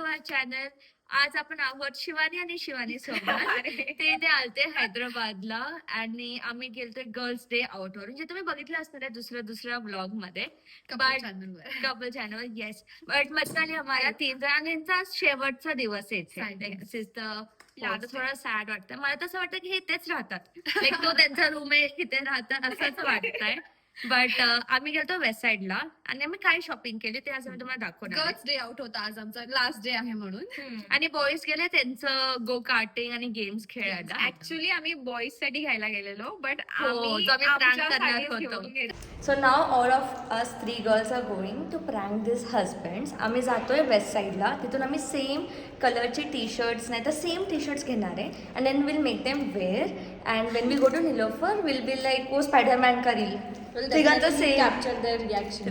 माय channel. आज आपण आहोत शिवानी आणि शिवानी सोबत. ते इथे आलते हैदराबादला आणि आम्ही गेलतोय गर्ल्स डे आउटवर, जे तुम्ही बघितलं असणार आहे दुसऱ्या ब्लॉग मध्ये कपल चॅनल. येस, बट मजा आली हमारा 3 जणांचा शेवटचा दिवस आहे. आता थोडं सॅड वाटतं मला. तसं वाटतं की हे इथेच राहतात, लाईक तो त्यांचा रूम आहे इथे राहतात असंच वाटतंय. बट आम्ही गेलतो वेस्ट साइडला आणि आम्ही काय शॉपिंग केली ते आज मी तुम्हाला दाखवणार. गर्ल्स डे आउट होता आज आमचा, लास्ट डे आहे म्हणून. आणि बॉईज गेले त्यांचं गो कार्टिंग आणि गेम्स खेळायला. ऍक्च्युअली आम्ही बॉईज साठी घ्यायला गेलेलो, but So now all of us 3 girls are going to prank these husbands. आम्ही जातोय वेस्ट साइडला, तिथून आम्ही सेम कलरची टी शर्ट्स नाही तर सेम टी शर्ट्स घेणार आहे and then will make them wear and when we go to Nilofer will be like वो स्पायडरमॅन का रील. तिघांचं सेम कॅप्चर द रिॲक्शन.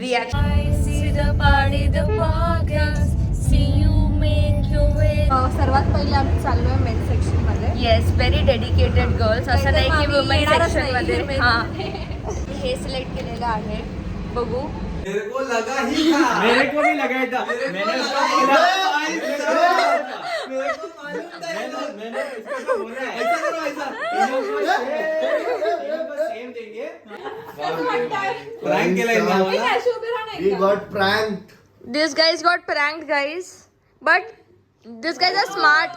सर्वात पहिले आम्ही चाललोय मेन सेक्शन मध्ये. Yes, very dedicated girls. असं नाही की वुमेन सेक्शन मध्ये. हा, हे सिलेक्ट केलेलं आहे, बघू. मेरे को लगा ही था, मेरे को भी लगा था, मैंने उसको बोला, मेरे को मालूम था, मैंने इसको बोला ऐसा करो, ऐसा सेम देंगे. प्रैंक केला इतना. We got pranked. These guys got pranked, guys. But these guys are smart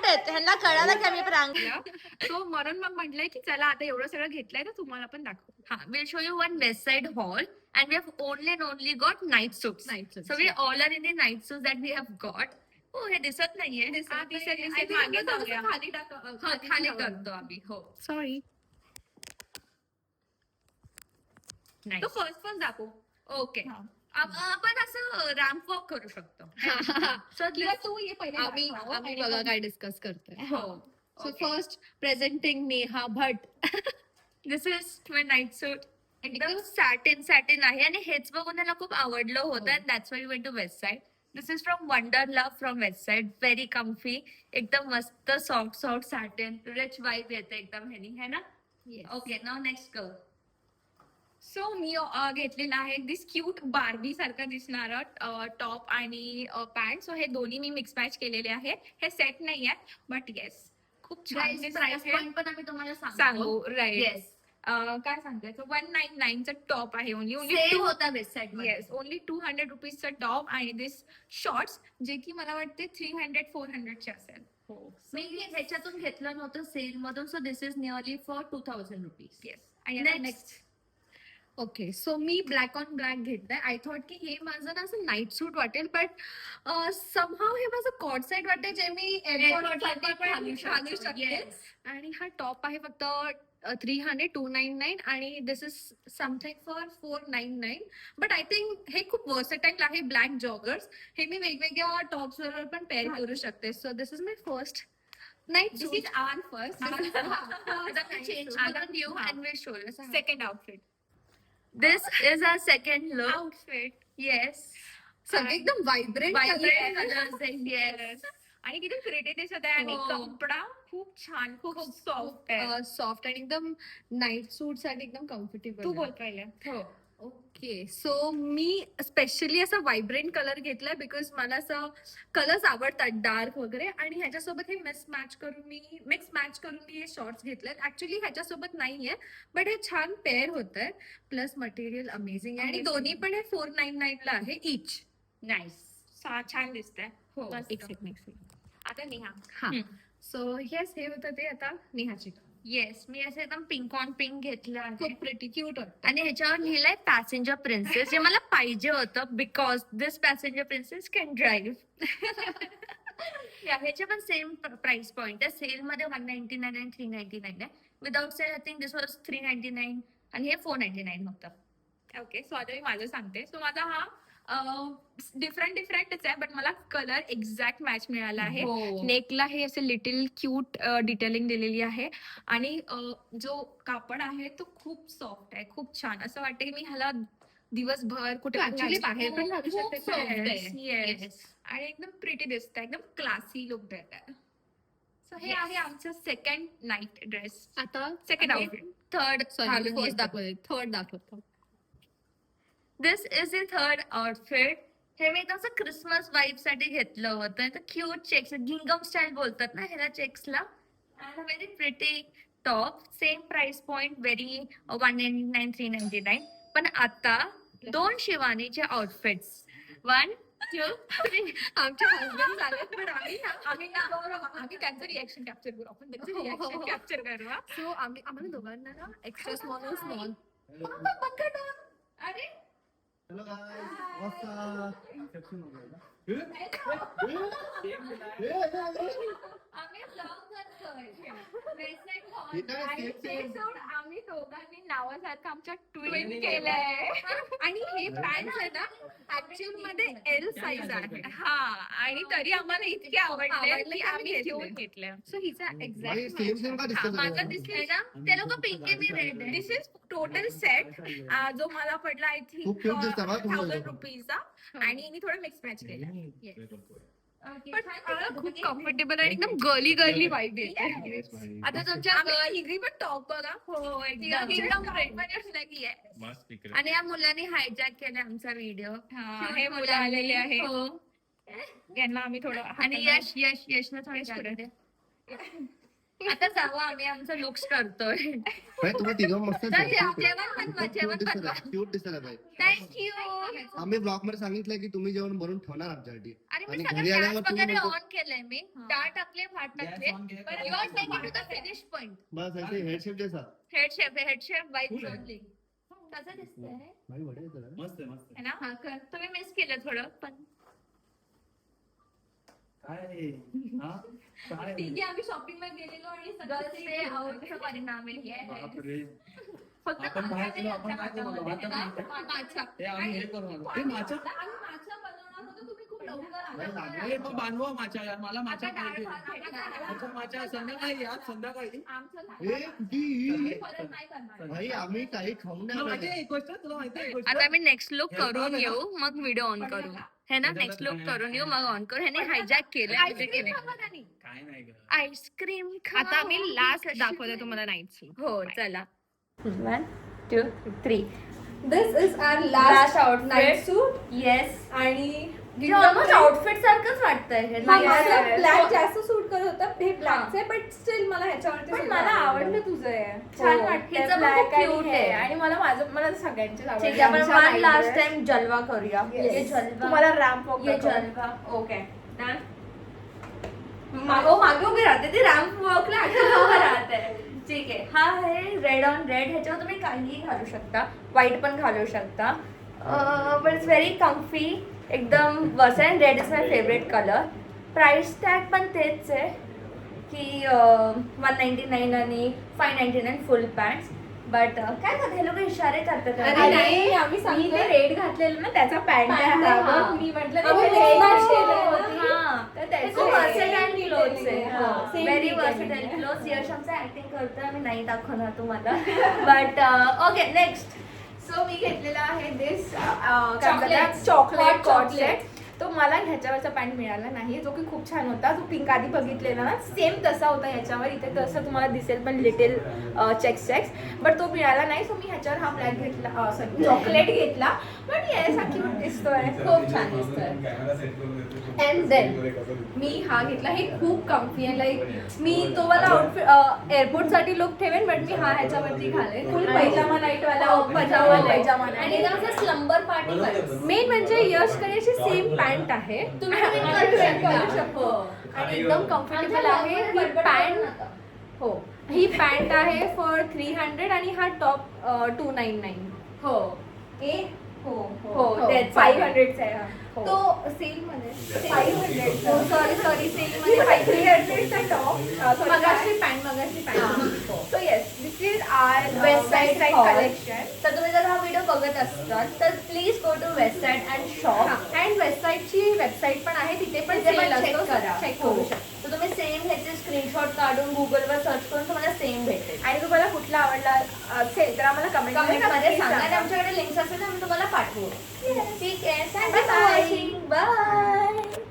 आहेत. ह्यांना कळालं की आम्ही प्रँक. सो म्हणून मग म्हटलंय की चला आता एवढं सगळं घेतलंय तर तुम्हाला पण दाखव. हा, we'll show you one west side haul and we have only got night suits. So we all are in the night suits that we have got. हो, हे दिसत नाहीये. दिसत मागे जाऊया. खाली खाली करतो आम्ही. हो, सॉरी. तो फर्स्ट दाखव. ओके. आपण असं रॅम्प वॉक करू शकतो. सो किंवा तू ये पहिले. आम्ही बघा काय डिस्कस करतोय. हो. So first presenting Neha Bhat. This is my night suit. एकदम सॅटिन आहे आणि हेच बघून त्याला खूप आवडलं होतं and that's why we went to waste side. This is from wonder love from west side. Very comfy, एकदम मस्त सॉफ्ट सॅटिन, रिच वाईब येते एकदम ह्यानी, है ना. Okay, now next girl. So मी घेतलेला आहे दिस क्यूट बार्बी सारखा दिसणारा टॉप आणि पॅन्ट. सो हे दोन्ही मी मिक्स मॅच केलेले आहे. हे सेट नाही आहे बट येस खूप छान प्राइस पॉइंट पण आम्ही तुम्हाला सांगू. राईट. येस. काय सांगायचं, 199 चा टॉप आहे. ओनली होता वेस्ट साइड. येस, ओनली 200 रुपीजचा टॉप आणि दिस शॉर्ट्स जे की मला वाटते 300-400 चे असेल. मी ह्याच्यातून घेतलं नव्हतं सेल मधून. So this is nearly for 2000 rupees. Yes. आणि नेक्स्ट. ओके, सो मी ब्लॅक ऑन ब्लॅक घेतलंय. आय थॉट की हे माझं ना असं नाईट सूट वाटेल, बट समहाव हे माझं कॉट साईड वाटते जे मी एअरपोर्ट घालू शकते. आणि हा टॉप आहे फक्त 299 आणि this is something for 499. But I think हे खूप वर्सेटाईल आहे. ब्लॅक जॉगर्स हे मी वेगवेगळ्या टॉप्स बरोबर पण पेअर करू शकते. So this is my first night suit. This is our first. Change करून येऊ and will show you second outfit. This is our second look. Outfit. Yes. सगळे एकदम व्हायब्रंट colors and yes. आणि किती प्रिटी दिसत आहे. आणि कपडा खूप छान, खूप सॉफ्ट आहे. सॉफ्ट आणि एकदम नाईट सूट साठी एकदम कम्फर्टेबल. तू बोल पहिले. हो. ओके, सो मी स्पेशली असं व्हायब्रंट कलर घेतलाय बिकॉज मला असं कलर्स आवडतात डार्क वगैरे. आणि ह्याच्यासोबत हे मिक्स मॅच करून मी हे शॉर्ट्स घेतलेत. ऍक्च्युली ह्याच्यासोबत नाहीये बट हे छान पेअर होत आहे. प्लस मटेरियल अमेझिंग आहे आणि दोन्ही पण हे 499 ला आहे इच. नाईस. छान दिसतंय. हो. एक सेकंड. आता नेहा. हा, सो येस, हे होतं ते. आता नेहाची. येस, मी असं एकदम पिंक ऑन पिंक घेतलं आहे. खूप प्रिटी क्यूट होतं. आणि ह्याच्यावर लिहिलंय पॅसेंजर प्रिन्सेस, जे मला पाहिजे होतं because this passenger princess can drive. ह्याचे पण सेम प्राइस पॉइंट आहे. सेल मध्ये 199 आणि 399 आहे. Without sale I think this was 399 आणि हे 499 होतं. ओके, सो आता मी माझं सांगते. सो माझा हा डिफरंटच आहे बट मला कलर एक्झॅक्ट मॅच मिळाला आहे. नेकला हे असे लिटिल क्यूट डिटेलिंग दिलेली आहे आणि जो कापड आहे तो खूप सॉफ्ट आहे, खूप छान. असं वाटतं की मी ह्याला दिवसभर कुठे बाहेर पण घालू शकते. आणि एकदम प्रिटी दिसत आहे, एकदम क्लासी लुक देत आहे. सो हे आहे आमचं सेकंड नाईट ड्रेस. आता सेकंड आउटफिट. थर्ड दाखवतो. This is the third outfit. हे मी एकदम क्रिसमस वाईब साठी घेतलं होतं. क्यूट चेक्स, गिंगम स्टाईल बोलतात ना ह्याला चेक्सला. And very pretty top, same price point, very 199 399. पण आता 2 शिवानीचे आउटफिट्स, 1 2 3. आमचे हसबंड झालेत पण आम्ही त्यांचं रिएक्शन कॅप्चर करू. आपण त्यांचं रिएक्शन कॅप्चर करू. सो आम्हाला दोघांना ना एक्स्ट्रा स्मॉल अरे Hello guys, what's up? Inception हो गया आम्ही vlog करतोय. ये काय same. आम्ही दोघांनी नावासारखं आमच्या ट्विन केलंय. आणि हे पॅन्ट आहे ना ऍक्च्युअल मध्ये एल साईज आहे. हा, आणि तरी आम्हाला इतके आवडले की आम्ही घेऊन घेतले. सो हिचा भाई एक्झॅक्ट सेम का दिसत माझा दिसतोय ना, ते लोक पिंक आहे, मी रेड आहे. दिस इज टोटल सेट जो मला पडला आय थिंक खूप cute दिसतं बा तुम्हाला. 1000 रुपीजचा. आणि मी थोडं मिक्स मॅच केलं. Okay, पण छान मला दिसतं. खूप कम्फर्टेबल आणि एकदम गर्ली गर्ली वाईब येते. आता तुमच्या आम्ही हिगरी पण टॉप बघा. हो एकदम फ्रेंड मध्ये असलं की आहे. आणि या मुलांनी हायजॅक केला आमचा व्हिडिओ. हे मुलं आलेले आहे. हो. यांना आम्ही थोडं आणि यशनं थोडी जागा दे. आता जावं, आम्ही आमचं लुक्स करतोय. भाई तुम्ही तिघं मस्त तर जेवण बनवा, जेवण बनवा. क्यूट दिसत भाई. थँक्यू. आम्ही ब्लॉग मध्ये सांगितलं की तुम्ही जेवण बनवून ठेवणार आमच्यासाठी. आणि मी आणि सगळं घरी आल्यावर गॅस तुम्ही वगैरे म्हणतो- ऑन केलंय, मी डाळ टाकले, भात टाकले. पण you are taking to the finish point. बस ऐसे हेड शेप जैसा. हेड शेफ वाईट ओनली. कसं दिसतंय भाई बढिया दिसत आहे. मस्त आहे, मस्त है ना? हा, कर. तुम्ही मिस केलं थोडं पण. काय हा? काय ठीक आहे. आम्ही शॉपिंगला गेलेलो आणि गर्ल्सचे आवडीचा परिणाम आहे. बापरे. फक्त आपण बाहेर गेलो, आपण काय करू? भातामध्ये माछा. हे आम्ही हे करू नका. ते माचा आम्ही माछा बनवणार होतो. तुम्ही खूप लवकर भाई आला. लागलं. हे मग बांधवा माचा यार, मला माचा आता डाळ पाहिजे. भात भेटणार. अच्छा, माचा संध्याकाळी या, संध्याकाळी. आमचं ए कुठे परत नाही करणार. भाई आम्ही काही खाऊन तुला नाही माहिती आहे आलो. एक गोष्ट, तुला माहिती आहे एक गोष्ट? आता आम्ही नेक्स्ट लुक हे करून बघ येऊ, मग व्हिडिओ ऑन करू. है ना? नेक्स्ट लुक करून येऊ, मग ऑन करू. ह्याने हायजॅक केलं. आईस्क्रीम खावा त्यांनी. काय नाही ग. आईस्क्रीम आता आम्ही लास्ट दाखवतो तुम्हाला नाईट सूट. हो, चला. 1 2 3. This is our Last last outfit. Night suit. Yes. आणि ऑलमोस्ट आउटफिट सारखंच वाटतंय हे. ब्लॅक जास्त सूट करत होतं. हे ब्लॅकचे पण स्टील मला ह्याच्यावरती पण सुद्धा मला आवडलं. आवडलं तुझं हे. हो. छान वाटतं हिचं पण black खूप आणि cute हे. आहे. आणि मला सगळ्यांचेच आवडलं. ठीक आहे, आपण आमच्या वन लास्ट माहितीवर. टाइम जलवा करूया. Yes. ये जलवा. तुम्हाला रॅम्प वॉक ये दाखव. जलवा. ओके. मागे उभी राहते ती, रॅम्प वॉकला उभं राहते. ठीक आहे. हा आहे रेड ऑन रेड. ह्याच्यावर तुम्ही काहीही घालू शकता, व्हाईट पण घालू शकता. बट इट्स व्हेरी कम्फी, एकदम वर्स आहे. Red is my favourite colour. Price tag पण तेच आहे की 199 आणि 599 फुल पॅन्ट्स. बट काय करते हे लोक इशारे करतात. अरे नाही, आम्ही मी सांगतोय. ते रेड घातलेलं ना त्याचा पॅन्ट आहे Pant हा. आहे, हा. मग मी म्हटलं ते आम्ही red mismatch केलंय केलंय. होती. हा. तर त्याचं खूप हे versatile केलंय. clothes आहे. हा. Same व्हेरी ठीक आहे versatile म्हणजे. clothes. यश आमचं ऍक्टिंग करतोय, आम्ही नाही दाखवणार तुम्हाला. But okay, next. सो मी घेतलेला आहे दिस Chocolates. Chocolate Hot cord set. तो मला ह्याच्यावरचा पॅन्ट मिळाला नाही, जो की खूप छान होता. जो पिंक आधी बघितलेला ना सेम तसा होता ह्याच्यावर. इथे तसं तुम्हाला दिसेल पण लिटिल चेक्स बट तो मिळाला नाही. सो मी ह्याच्यावर हा ब्लॅक घेतला, सॉरी चॉकलेट घेतला. पण येस, हा क्यूट दिसतोय, खूप छान दिसतोय. अँड देन मी हा घेतला. हे खूप कम्फी आहे. लाईक मी तो वाला आउटफिट एअरपोर्टसाठी लुक ठेवेन, बट मी हा ह्याच्यावरती घालेन. फुल पैजामा नाईटवाला पैजामा आणि एकदम असं स्लंबर पार्टी. मेन म्हणजे यशकडे सेम पॅन्ट आहे. तुम्ही करू शकतो. आणि एकदम कम्फर्टेबल आहे. ही पॅन्ट हो, ही पॅन्ट आहे फॉर 300 आणि हा टॉप 299. हो. हो, 500 आहे हा. तो सेल मध्ये 500. सॉरी सेल मध्ये 300चा टॉप. मगाशी pant. So yes, this is our West Side Haul. Collection. तर तुम्ही जर हा व्हिडिओ बघत असाल तर please go to waste Side and shop. And वेबसाईटची वेबसाईट पण आहे, तिथे पण तिथे पण सेल check असतो. करा. चेक हो. करू शकता. तर तुम्ही सेम ह्याचे स्क्रीनशॉट काढून गुगलवर सर्च करून तुम्हाला सेम भेटेल. आणि तुम्हाला कुठला आवडला असेल तर आम्हाला कमेंट मध्ये कमेंटमध्ये सांगा आणि सांगा. आमच्याकडे लिंक्स असेल तर आम्ही तुम्हाला पाठवू. ठीक आहे. Thank you for Bye. Watching. Bye.